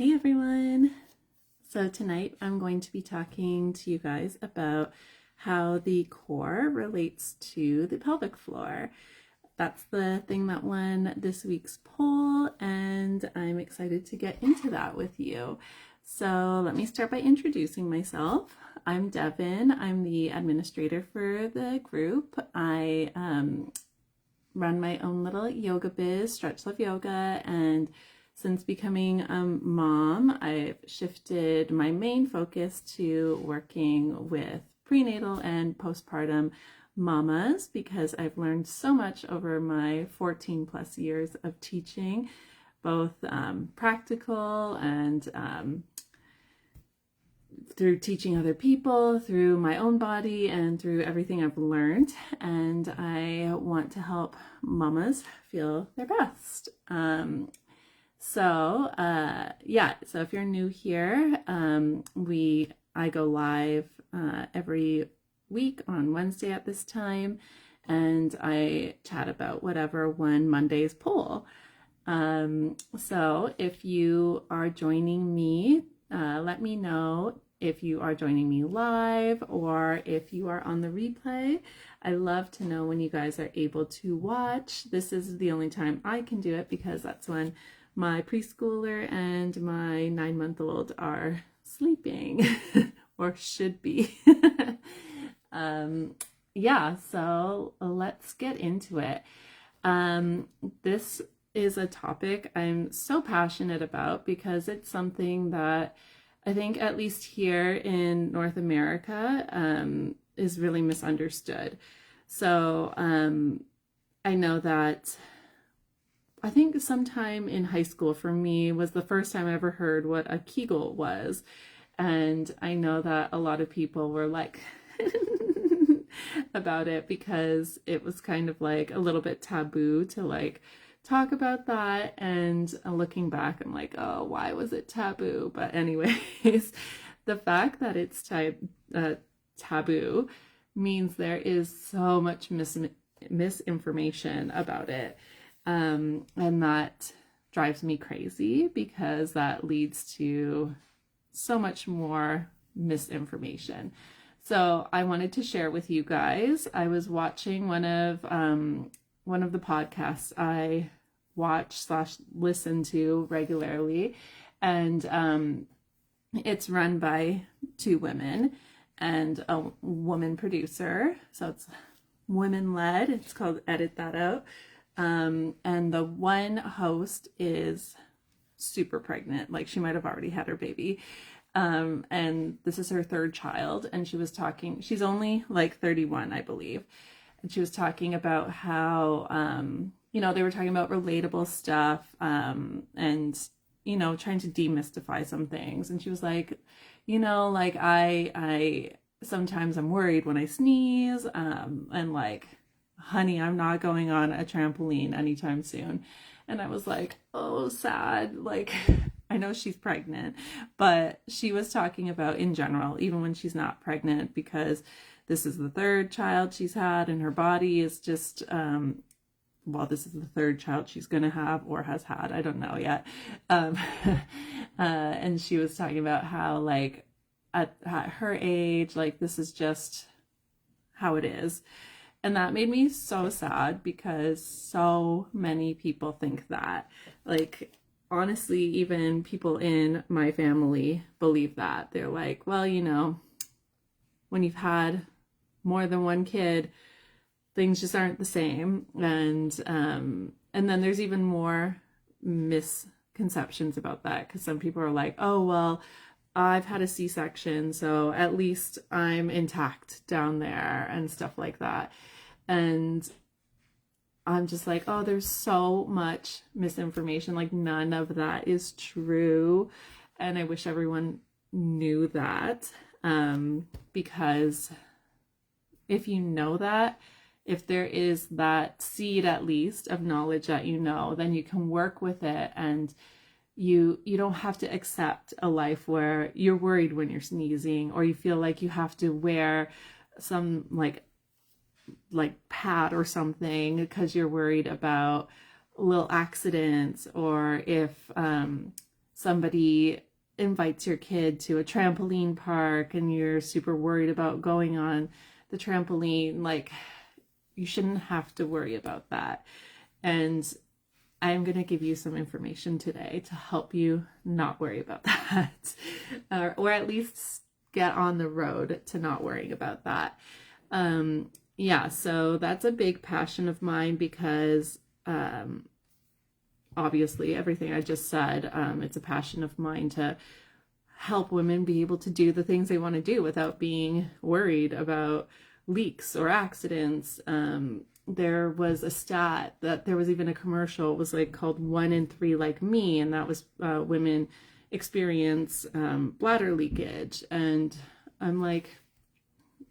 Hey everyone! So tonight I'm going to be talking to you guys about how the core relates to the pelvic floor. That's the thing that won this week's poll, and I'm excited to get into that with you. So let me start by introducing myself. I'm Devin. I'm the administrator for the group. I run my own little yoga biz, Stretch Love Yoga, and since becoming a mom, I've shifted my main focus to working with prenatal and postpartum mamas because I've learned so much over my 14 plus years of teaching, both practical and through teaching other people, through my own body, and through everything I've learned. And I want to help mamas feel their best. So if you're new here, I go live every week on Wednesday at this time, and I chat about whatever won Monday's poll. So if you are joining me, let me know if you are joining me live or if you are on the replay. I love to know when you guys are able to watch. This is the only time I can do it because that's when my preschooler and my 9-month-old are sleeping or should be. So let's get into it. This is a topic I'm so passionate about because it's something that I think, at least here in North America, is really misunderstood. So I know that I think sometime in high school for me was the first time I ever heard what a Kegel was. And I know that a lot of people were like about it because it was kind of like a little bit taboo to like talk about that. And looking back, I'm like, oh, why was it taboo? But anyways, the fact that it's taboo means there is so much misinformation about it. And that drives me crazy because that leads to so much more misinformation. So I wanted to share with you guys. I was watching one of the podcasts I watch/listen to regularly, and it's run by two women and a woman producer. So it's women-led. It's called Edit That Out. And the one host is super pregnant, like she might have already had her baby. And this is her third child. And she's only like 31, I believe. And she was talking about how, they were talking about relatable stuff, and, trying to demystify some things. And she was like, I sometimes I'm worried when I sneeze, and like, honey, I'm not going on a trampoline anytime soon. And I was like, oh, sad. Like, I know she's pregnant, but she was talking about in general, even when she's not pregnant, because this is the third child she's had and her body is just, this is the third child she's going to have or has had. I don't know yet. And she was talking about how like at her age, like this is just how it is. And that made me so sad because so many people think that. Like, honestly, even people in my family believe that. They're like, well, when you've had more than one kid, things just aren't the same. And then there's even more misconceptions about that because some people are like, oh, well, I've had a C-section, so at least I'm intact down there and stuff like that. And I'm just like, oh, there's so much misinformation. Like none of that is true. And I wish everyone knew that, because if you know that, if there is that seed at least of knowledge that then you can work with it, and you don't have to accept a life where you're worried when you're sneezing, or you feel like you have to wear some like pad or something because you're worried about little accidents, or if somebody invites your kid to a trampoline park and you're super worried about going on the trampoline, like, you shouldn't have to worry about that. And I'm going to give you some information today to help you not worry about that, or at least get on the road to not worrying about that. Yeah, so that's a big passion of mine because obviously everything I just said, it's a passion of mine to help women be able to do the things they want to do without being worried about leaks or accidents. There was a stat that there was even a commercial, it was like called 1 in 3 Like Me, and that was women experience bladder leakage. And I'm like,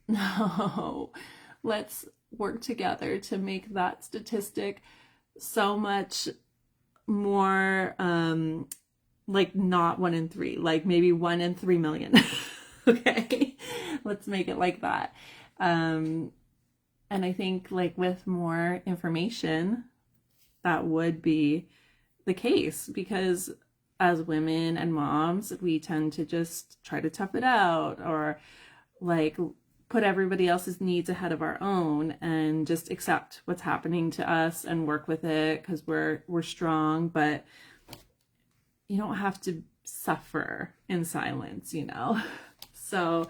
no, let's work together to make that statistic so much more like not 1 in 3, like maybe 1 in 3 million. Okay, let's make it like that. And I think like with more information, that would be the case, because as women and moms, we tend to just try to tough it out, or like put everybody else's needs ahead of our own and just accept what's happening to us and work with it because we're strong. But you don't have to suffer in silence, you know? So,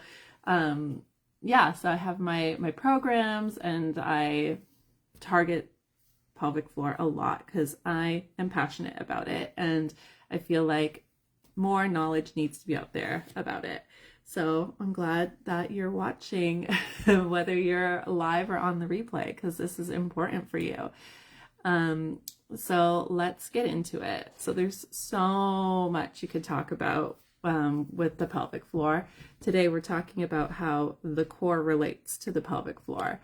yeah, so I have my programs, and I target pelvic floor a lot because I am passionate about it, and I feel like more knowledge needs to be out there about it. So I'm glad that you're watching, whether you're live or on the replay, because this is important for you. So let's get into it. So there's so much you could talk about with the pelvic floor. Today we're talking about how the core relates to the pelvic floor.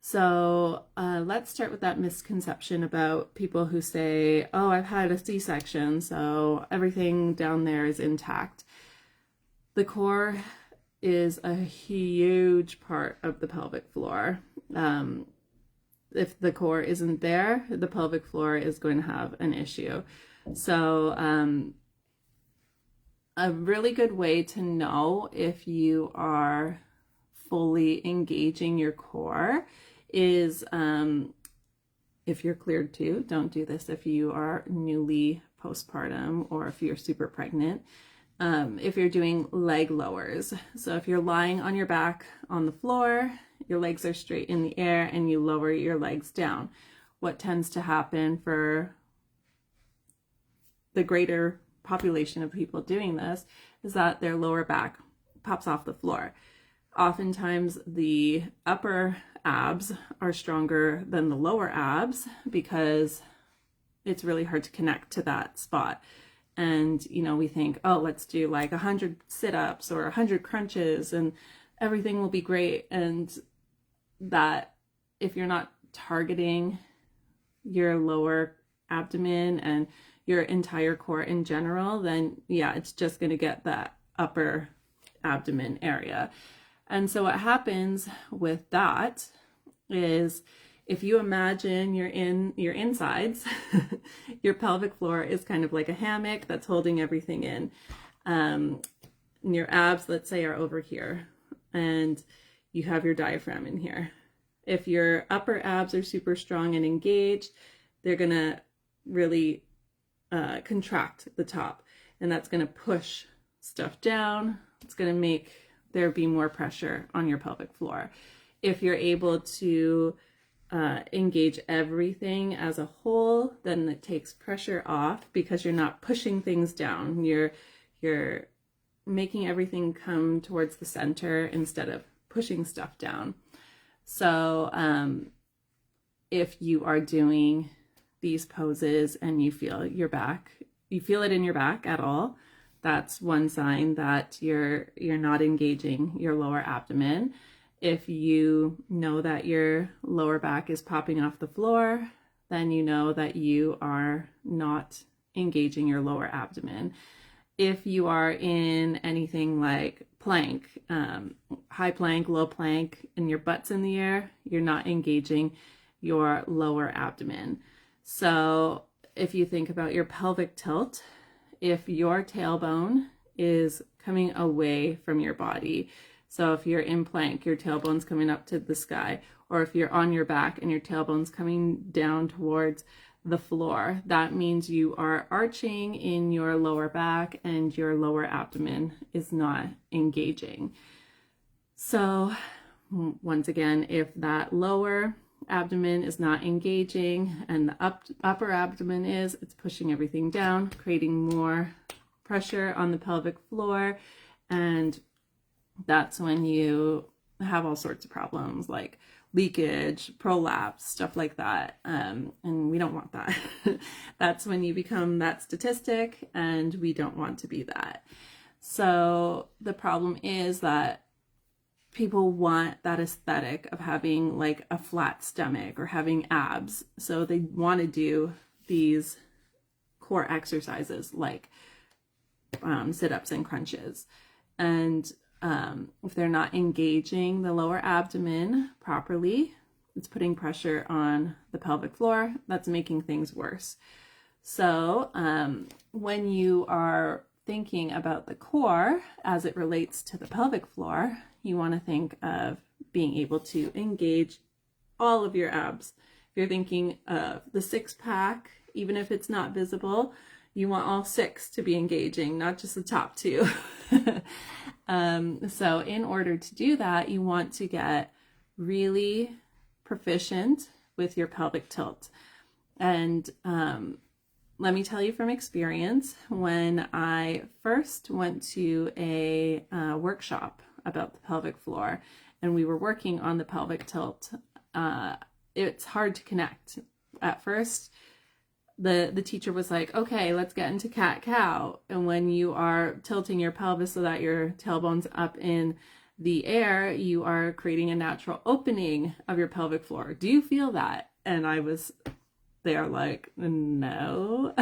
So let's start with that misconception about people who say, oh, I've had a C-section, so everything down there is intact. The core is a huge part of the pelvic floor. If the core isn't there, the pelvic floor is going to have an issue. So a really good way to know if you are fully engaging your core is if you're cleared to. Don't do this if you are newly postpartum or if you're super pregnant. If you're doing leg lowers. So if you're lying on your back on the floor, your legs are straight in the air and you lower your legs down. What tends to happen for the greater population of people doing this is that their lower back pops off the floor. Oftentimes the upper abs are stronger than the lower abs because it's really hard to connect to that spot. And, you know, we think, oh, let's do like 100 sit-ups or 100 crunches and everything will be great. And that if you're not targeting your lower abdomen and your entire core in general, then yeah, it's just going to get that upper abdomen area. And so what happens with that is, if you imagine you're in your insides, your pelvic floor is kind of like a hammock that's holding everything in. And your abs, let's say, are over here, and you have your diaphragm in here. If your upper abs are super strong and engaged, they're gonna really contract the top, and that's gonna push stuff down. It's gonna make there be more pressure on your pelvic floor. If you're able to engage everything as a whole, then it takes pressure off because you're not pushing things down. You're making everything come towards the center instead of pushing stuff down. So if you are doing these poses and you feel your back, you feel it in your back at all, that's one sign that you're not engaging your lower abdomen. If you know that your lower back is popping off the floor, then you know that you are not engaging your lower abdomen. If you are in anything like plank, high plank, low plank, and your butt's in the air, you're not engaging your lower abdomen. So if you think about your pelvic tilt, if your tailbone is coming away from your body. So if you're in plank, your tailbone's coming up to the sky, or if you're on your back and your tailbone's coming down towards the floor, that means you are arching in your lower back and your lower abdomen is not engaging. So once again, if that lower abdomen is not engaging and the upper abdomen is, it's pushing everything down, creating more pressure on the pelvic floor, and that's when you have all sorts of problems like leakage, prolapse, stuff like that. And we don't want that. That's when you become that statistic, and we don't want to be that. So the problem is that people want that aesthetic of having like a flat stomach or having abs. So they want to do these core exercises like sit-ups and crunches. And if they're not engaging the lower abdomen properly, it's putting pressure on the pelvic floor. That's making things worse. So when you are thinking about the core as it relates to the pelvic floor, you want to think of being able to engage all of your abs. If you're thinking of the six-pack, even if it's not visible, you want all six to be engaging, not just the top two. So in order to do that, you want to get really proficient with your pelvic tilt. And let me tell you from experience, when I first went to a workshop about the pelvic floor and we were working on the pelvic tilt, it's hard to connect. At first, the teacher was like, okay, let's get into cat-cow. And when you are tilting your pelvis so that your tailbone's up in the air, you are creating a natural opening of your pelvic floor. Do you feel that? And they are like, no.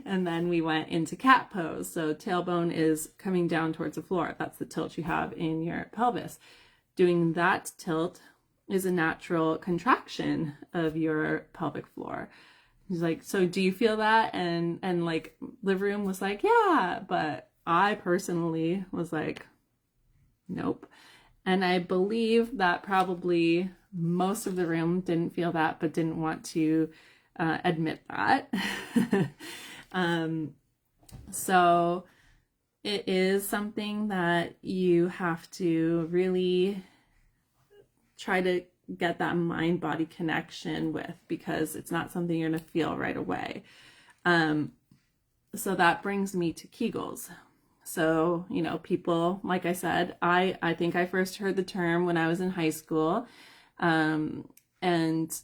And then we went into cat pose. So tailbone is coming down towards the floor. That's the tilt you have in your pelvis. Doing that tilt is a natural contraction of your pelvic floor. He's like, so do you feel that? And like the room was like, yeah, but I personally was like, nope. And I believe that probably most of the room didn't feel that, but didn't want to admit that. So it is something that you have to really try to get that mind-body connection with, because it's not something you're going to feel right away. So that brings me to Kegels. So, you know, people, like I said, I think I first heard the term when I was in high school. And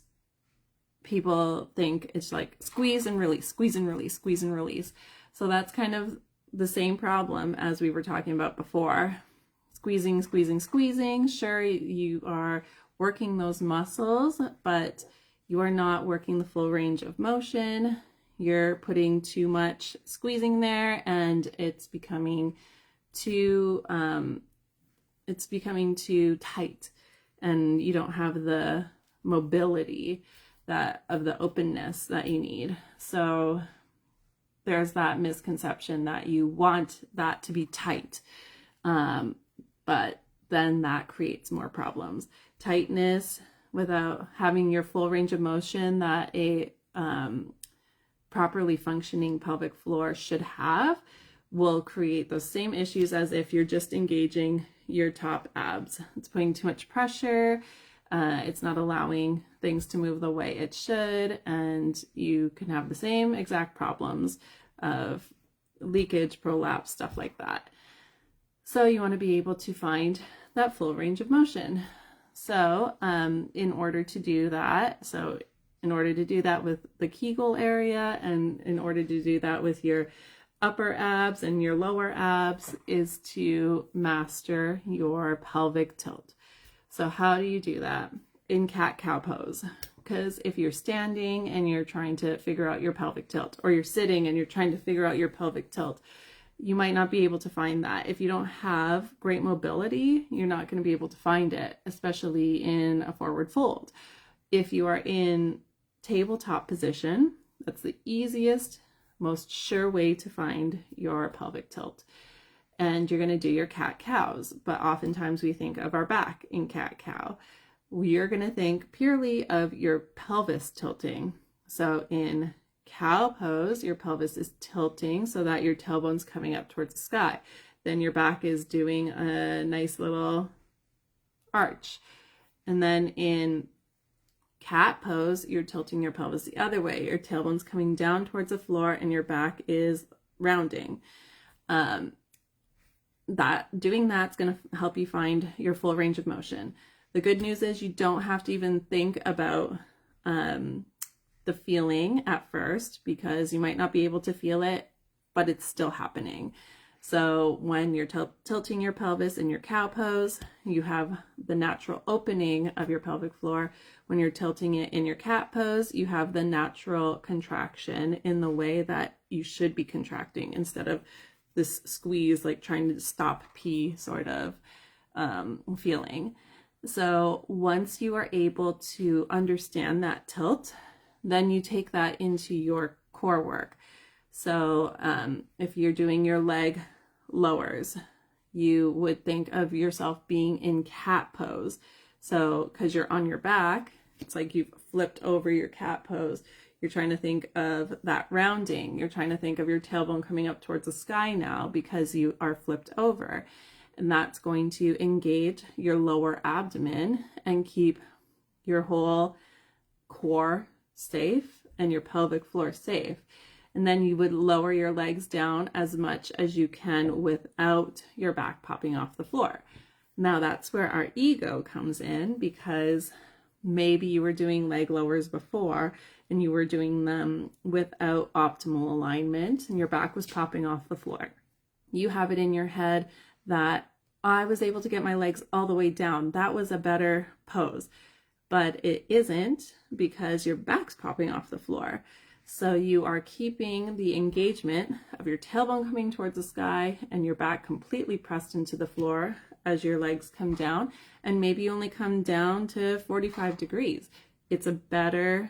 people think it's like squeeze and release, squeeze and release, squeeze and release. So that's kind of the same problem as we were talking about before. Squeezing, squeezing, squeezing. Sure, you are working those muscles, but you are not working the full range of motion. You're putting too much squeezing there, and it's becoming too tight, and you don't have the mobility of the openness that you need. So there's that misconception that you want that to be tight, but then that creates more problems. Tightness without having your full range of motion that a properly functioning pelvic floor should have will create those same issues as if you're just engaging your top abs. It's putting too much pressure. It's not allowing things to move the way it should, and you can have the same exact problems of leakage, prolapse, stuff like that. So you want to be able to find that full range of motion. So in order to do that with the Kegel area, and in order to do that with your upper abs and your lower abs, is to master your pelvic tilt. So how do you do that? In cat-cow pose. Because if you're standing and you're trying to figure out your pelvic tilt, or you're sitting and you're trying to figure out your pelvic tilt, you might not be able to find that. If you don't have great mobility, you're not going to be able to find it, especially in a forward fold. If you are in tabletop position, that's the easiest most sure way to find your pelvic tilt. And you're going to do your cat-cows, but oftentimes we think of our back in cat-cow. You're going to think purely of your pelvis tilting. So in cow pose, your pelvis is tilting so that your tailbone's coming up towards the sky. Then your back is doing a nice little arch. And then in cat pose, you're tilting your pelvis the other way. Your tailbone's coming down towards the floor and your back is rounding. Doing that's going to help you find your full range of motion. The good news is you don't have to even think about the feeling at first, because you might not be able to feel it, but it's still happening. So when you're tilting your pelvis in your cow pose, you have the natural opening of your pelvic floor. When you're tilting it in your cat pose, you have the natural contraction in the way that you should be contracting, instead of this squeeze, like trying to stop pee sort of feeling. So once you are able to understand that tilt, then you take that into your core work. So if you're doing your leg lowers, you would think of yourself being in cat pose. So because you're on your back, it's like you've flipped over your cat pose. You're trying to think of that rounding. You're trying to think of your tailbone coming up towards the sky now because you are flipped over. And that's going to engage your lower abdomen and keep your whole core safe and your pelvic floor safe. And then you would lower your legs down as much as you can without your back popping off the floor. Now that's where our ego comes in, because maybe you were doing leg lowers before and you were doing them without optimal alignment and your back was popping off the floor. You have it in your head that I was able to get my legs all the way down. That was a better pose. But it isn't, because your back's popping off the floor. So you are keeping the engagement of your tailbone coming towards the sky and your back completely pressed into the floor as your legs come down. And maybe you only come down to 45 degrees. It's a better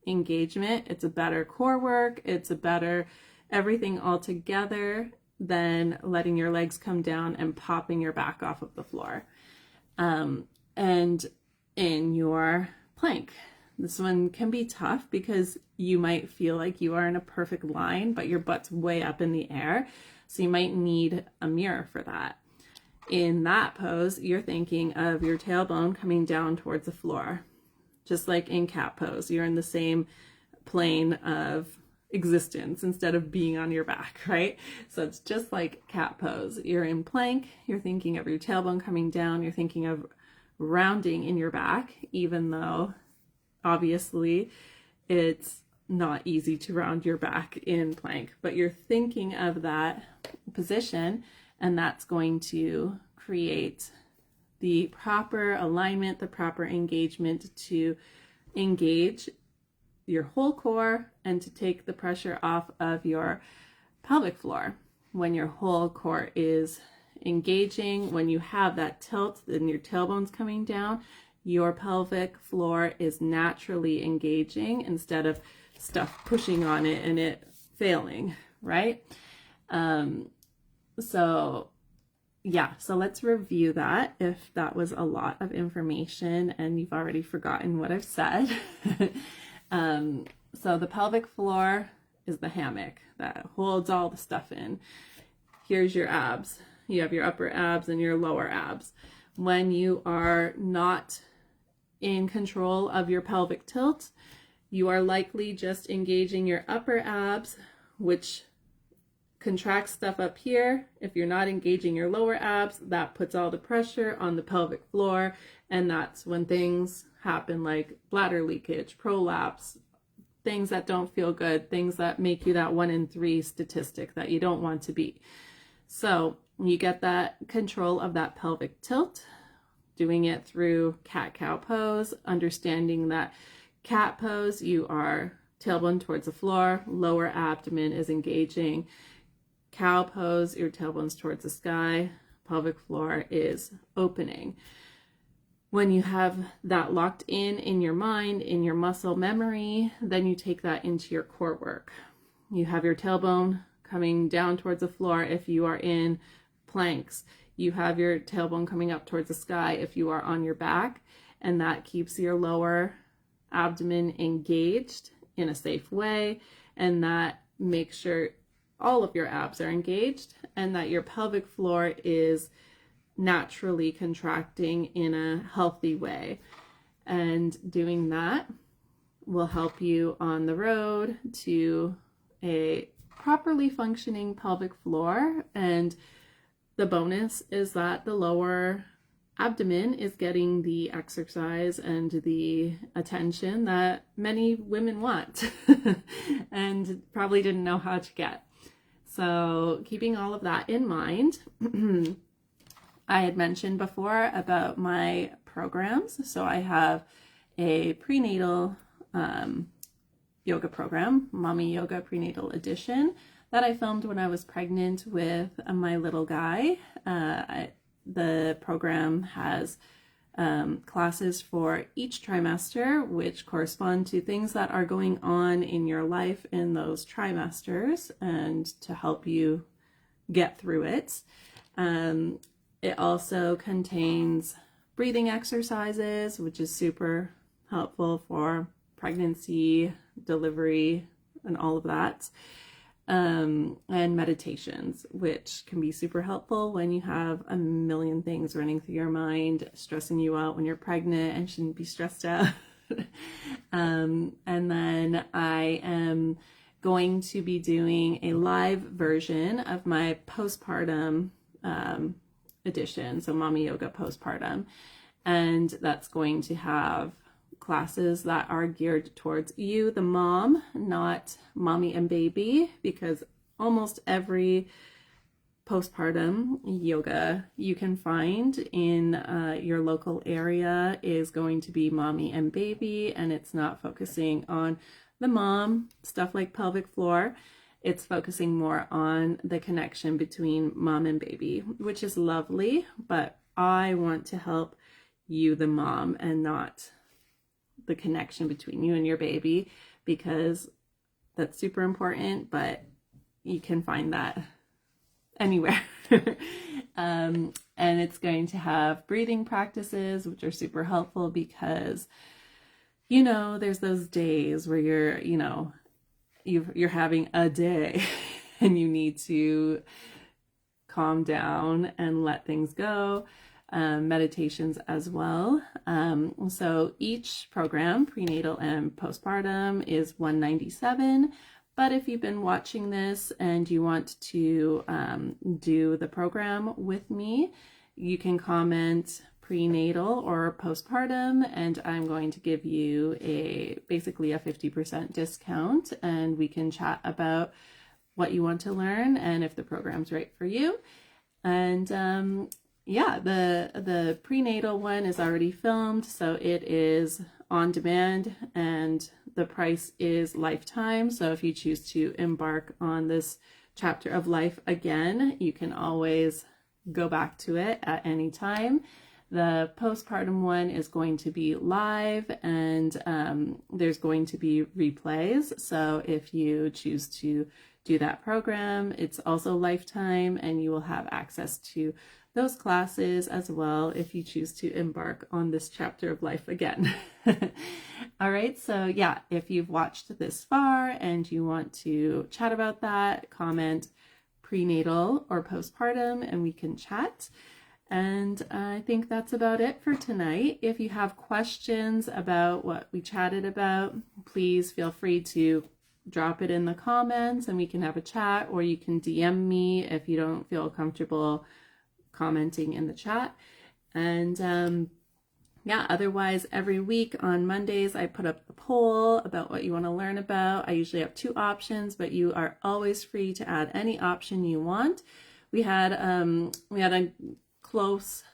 engagement. It's a better core work. It's a better everything all together than letting your legs come down and popping your back off of the floor. And in your plank, this one can be tough because you might feel like you are in a perfect line, but your butt's way up in the air. So you might need a mirror for that. In that pose, you're thinking of your tailbone coming down towards the floor. Just like in cat pose, you're in the same plane of existence instead of being on your back, right? So it's just like cat pose. You're in plank, you're thinking of your tailbone coming down, you're thinking of rounding in your back, even though obviously it's not easy to round your back in plank, but you're thinking of that position, and that's going to create the proper alignment, the proper engagement to engage your whole core and to take the pressure off of your pelvic floor. When your whole core is engaging, when you have that tilt and your tailbone's coming down, your pelvic floor is naturally engaging instead of stuff pushing on it and it failing, right? So let's review that if that was a lot of information and you've already forgotten what I've said. So the pelvic floor is the hammock that holds all the stuff in. Here's your abs. You have your upper abs and your lower abs. When you are not in control of your pelvic tilt, you are likely just engaging your upper abs, which contracts stuff up here. If you're not engaging your lower abs, that puts all the pressure on the pelvic floor, and that's when things happen like bladder leakage, prolapse, things that don't feel good, things that make you that 1 in 3 statistic that you don't want to be. So you get that control of that pelvic tilt, doing it through cat-cow pose, understanding that cat pose, you are tailbone towards the floor, lower abdomen is engaging. Cow pose, your tailbone's towards the sky, pelvic floor is opening. When you have that locked in your mind, in your muscle memory, then you take that into your core work. You have your tailbone coming down towards the floor if you are in planks. You have your tailbone coming up towards the sky if you are on your back, and that keeps your lower abdomen engaged in a safe way, and that makes sure all of your abs are engaged and that your pelvic floor is naturally contracting in a healthy way. And doing that will help you on the road to a properly functioning pelvic floor. And the bonus is that the lower abdomen is getting the exercise and the attention that many women want and probably didn't know how to get. So keeping all of that in mind, I had mentioned before about my programs. So I have a prenatal yoga program, Mommy Yoga Prenatal Edition, that I filmed when I was pregnant with my little guy. The program has classes for each trimester, which correspond to things that are going on in your life in those trimesters and to help you get through it. It also contains breathing exercises, which is super helpful for pregnancy, delivery, and all of that. And meditations, which can be super helpful when you have a million things running through your mind, stressing you out when you're pregnant and shouldn't be stressed out. And then I am going to be doing a live version of my postpartum edition, so Mommy Yoga Postpartum, and that's going to have classes that are geared towards you, the mom, not mommy and baby, because almost every postpartum yoga you can find in your local area is going to be mommy and baby, and it's not focusing on the mom, stuff like pelvic floor. It's focusing more on the connection between mom and baby, which is lovely, but I want to help you, the mom, and not the connection between you and your baby, because that's super important, but you can find that anywhere. And it's going to have breathing practices, which are super helpful because, you know, there's those days where you're having a day and you need to calm down and let things go. Meditations as well. So each program, prenatal and postpartum, is $197. But if you've been watching this and you want to do the program with me, you can comment prenatal or postpartum, and I'm going to give you basically a 50% discount, and we can chat about what you want to learn and if the program's right for you. And yeah, the prenatal one is already filmed, so it is on demand and the price is lifetime. So if you choose to embark on this chapter of life again, you can always go back to it at any time. The postpartum one is going to be live, and there's going to be replays. So if you choose to do that program, it's also lifetime, and you will have access to those classes as well if you choose to embark on this chapter of life again. All right, so yeah, if you've watched this far and you want to chat about that, comment prenatal or postpartum and we can chat. And I think that's about it for tonight. If you have questions about what we chatted about, please feel free to drop it in the comments and we can have a chat, or you can DM me if you don't feel comfortable commenting in the chat. And yeah, otherwise every week on Mondays I put up a poll about what you want to learn about. I usually have 2 options, but you are always free to add any option you want. We had a close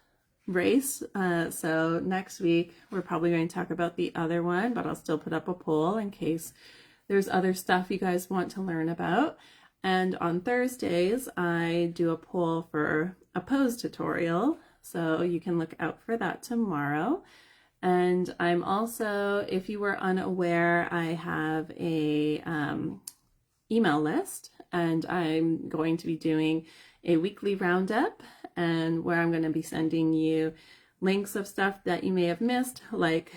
race, so next week we're probably going to talk about the other one, but I'll still put up a poll in case there's other stuff you guys want to learn about. And on Thursdays I do a poll for a pose tutorial, so you can look out for that tomorrow. And I'm also, if you were unaware, I have a email list, and I'm going to be doing a weekly roundup, and where I'm going to be sending you links of stuff that you may have missed, like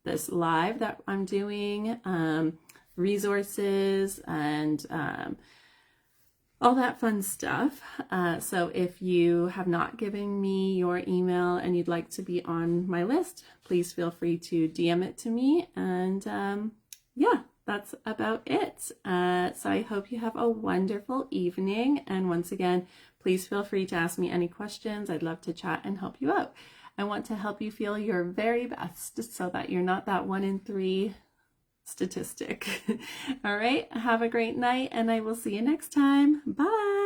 this live that I'm doing, resources, and all that fun stuff. So if you have not given me your email and you'd like to be on my list, please feel free to DM it to me. And yeah, that's about it. So I hope you have a wonderful evening. And once again, please feel free to ask me any questions. I'd love to chat and help you out. I want to help you feel your very best so that you're not that 1 in 3 statistic. All right, have a great night, and I will see you next time. Bye.